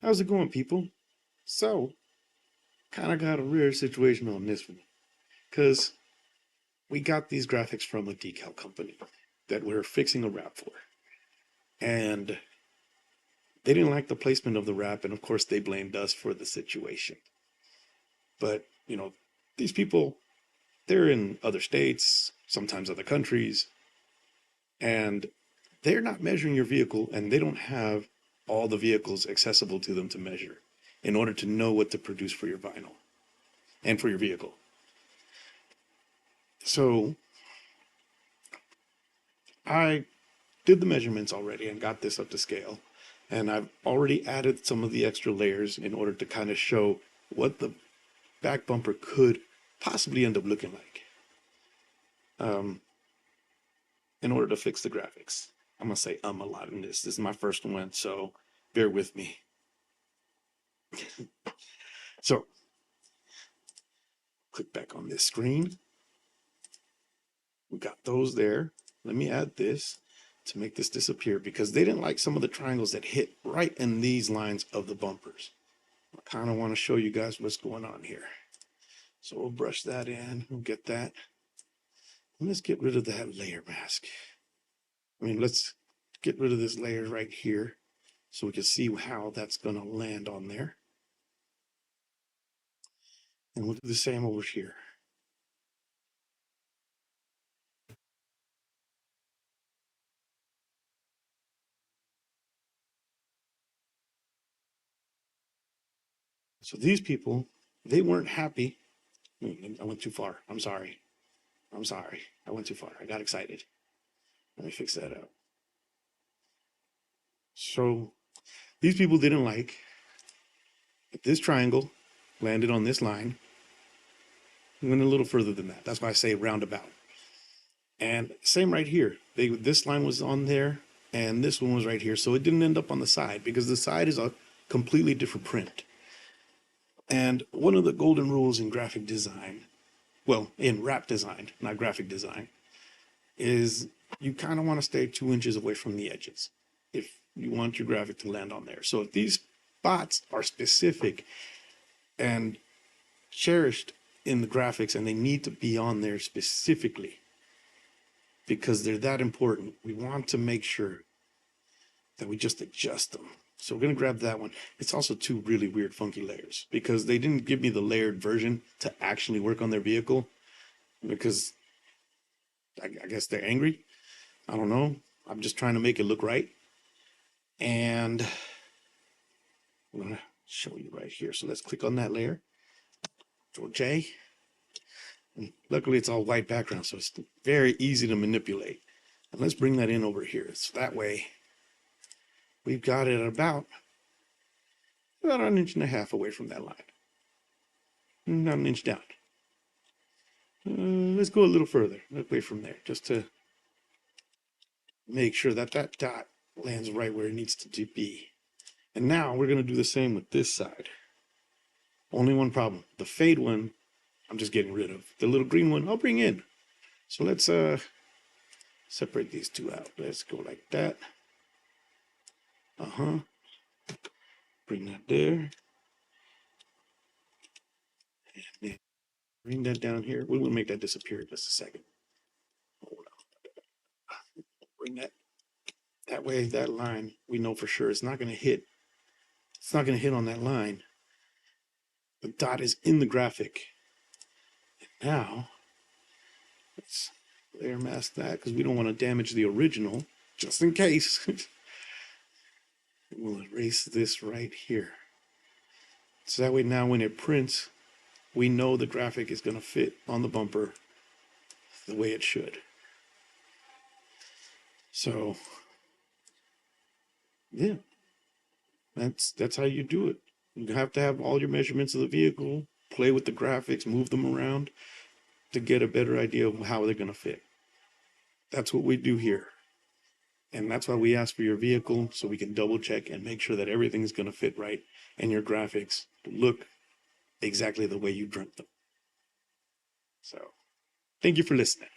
How's it going, people? So, kind of got a weird situation on this one because we got these graphics from a decal company that we're fixing a wrap for, and they didn't like the placement of the wrap, and of course, they blamed us for the situation. But, these people, they're in other states, sometimes other countries, and they're not measuring your vehicle, and they don't have all the vehicles accessible to them to measure in order to know what to produce for your vinyl and for your vehicle. So I did the measurements already and got this up to scale. And I've already added some of the extra layers in order to kind of show what the back bumper could possibly end up looking like um, in order to fix the graphics. I'm going to say a lot in this. This is my first one, so bear with me. So, click back on this screen. We got those there. Let me add this to make this disappear because they didn't like some of the triangles that hit right in these lines of the bumpers. I kind of want to show you guys what's going on here. So we'll brush that in, we'll get that. And let's get rid of that layer mask. Let's get rid of this layer right here so we can see how that's going to land on there. And we'll do the same over here. So these people, they weren't happy. I went too far. I'm sorry. I went too far. I got excited. Let me fix that up. So these people didn't like that this triangle landed on this line. We went a little further than that. That's why I say roundabout. And same right here. This line was on there and this one was right here. So it didn't end up on the side because the side is a completely different print. And one of the golden rules in graphic design, well, in wrap design, not graphic design, is you kind of want to stay 2 inches away from the edges if you want your graphic to land on there. So if these spots are specific and cherished in the graphics and they need to be on there specifically because they're that important, we want to make sure that we just adjust them. So we're going to grab that one. It's also two really weird, funky layers because they didn't give me the layered version to actually work on their vehicle because I guess they're angry. I don't know. I'm just trying to make it look right. And I'm going to show you right here. So let's click on that layer. Control J. And luckily, it's all white background, so it's very easy to manipulate. And let's bring that in over here. So that way, we've got it about 1.5 inches away from that line. Not an inch down. Let's go a little further away from there, just to make sure that that dot lands right where it needs to be. And now we're going to do the same with this side. Only one problem. The fade one, I'm just getting rid of. The little green one, I'll bring in. So let's separate these two out. Let's go like that. Bring that there. And then bring that down here. We will make that disappear in just a second. Hold on. Bring that. That way, that line, we know for sure it's not going to hit. It's not going to hit on that line. The dot is in the graphic. And now, let's layer mask that because we don't want to damage the original, just in case. We'll erase this right here. So that way now when it prints, we know the graphic is going to fit on the bumper the way it should. So, yeah, that's how you do it. You have to have all your measurements of the vehicle, play with the graphics, move them around to get a better idea of how they're going to fit. That's what we do here. And that's why we ask for your vehicle so we can double check and make sure that everything's going to fit right and your graphics look exactly the way you dreamt them. So, thank you for listening.